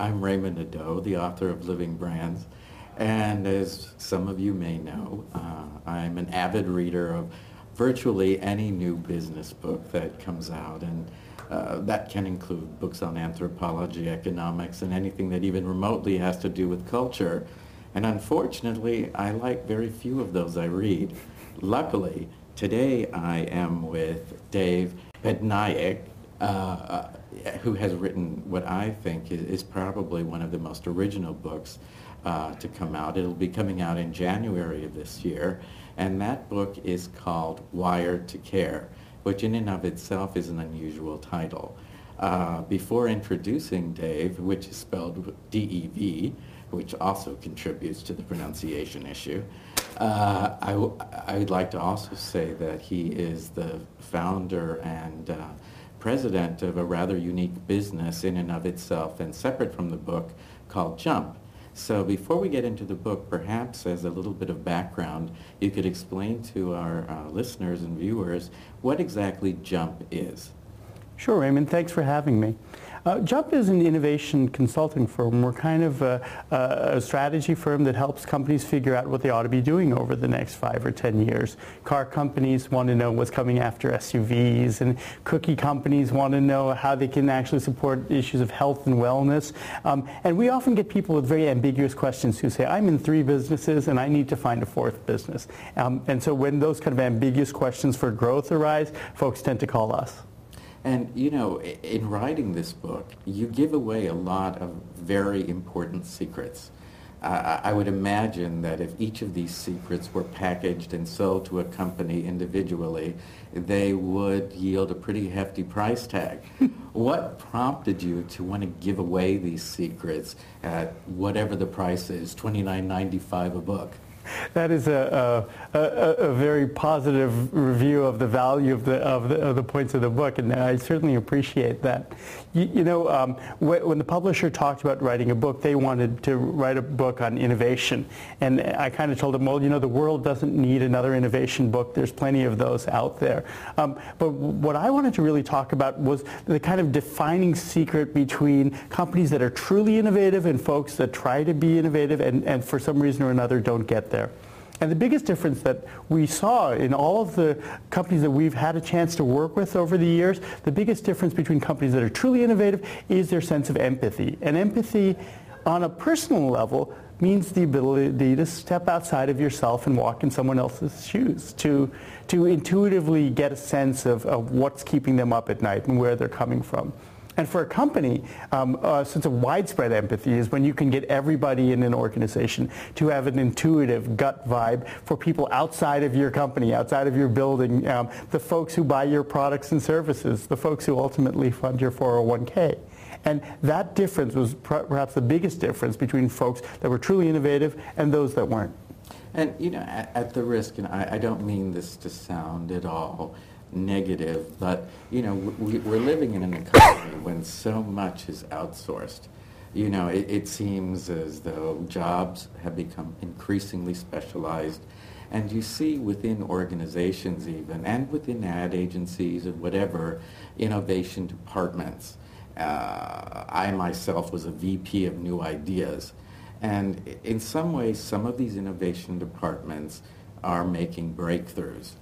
I'm Raymond Nadeau, the author of Living Brands, and as some of you may know, I'm an avid reader of virtually any new business book that comes out, and that can include books on anthropology, economics, and anything that even remotely has to do with culture. And unfortunately, I like very few of those I read. Luckily, today I am with Dave Patnaik, who has written what I think is probably one of the most original books to come out. It'll be coming out in January of this year, and that book is called Wired to Care, which in and of itself is an unusual title. Before introducing Dave, which is spelled D-E-V, which also contributes to the pronunciation issue, I would like to also say that he is the founder and president of a rather unique business in and of itself and separate from the book called Jump. So before we get into the book, perhaps as a little bit of background, you could explain to our listeners and viewers what exactly Jump is. Sure, Raymond. Thanks for having me. Jump is an innovation consulting firm. We're kind of a strategy firm that helps companies figure out what they ought to be doing over the next 5 or 10 years. Car companies want to know what's coming after SUVs, and cookie companies want to know how they can actually support issues of health and wellness. And we often get people with very ambiguous questions who say, I'm in 3 businesses and I need to find a 4th business. And so when those kind of ambiguous questions for growth arise, folks tend to call us. And, you know, in writing this book, you give away a lot of very important secrets. I would imagine that if each of these secrets were packaged and sold to a company individually, they would yield a pretty hefty price tag. What prompted you to want to give away these secrets at whatever the price is, $29.95 a book? That is a very positive review of the value of the points of the book, and I certainly appreciate that. You know, when the publisher talked about writing a book, they wanted to write a book on innovation, and I kind of told them, well, you know, the world doesn't need another innovation book. There's plenty of those out there. But what I wanted to really talk about was the kind of defining secret between companies that are truly innovative and folks that try to be innovative and for some reason or another don't get there. And the biggest difference that we saw in all of the companies that we've had a chance to work with over the years, the biggest difference between companies that are truly innovative is their sense of empathy. And empathy on a personal level means the ability to step outside of yourself and walk in someone else's shoes, to intuitively get a sense of what's keeping them up at night and where they're coming from. And for a company, a sense of widespread empathy is when you can get everybody in an organization to have an intuitive gut vibe for people outside of your company, outside of your building, the folks who buy your products and services, the folks who ultimately fund your 401k. And that difference was perhaps the biggest difference between folks that were truly innovative and those that weren't. And, you know, at the risk, and I don't mean this to sound at all negative, but, you know, we're living in an economy when so much is outsourced. You know, it seems as though jobs have become increasingly specialized, and you see within organizations even, and within ad agencies and whatever, innovation departments. I myself was a VP of new ideas, and in some ways some of these innovation departments are making breakthroughs.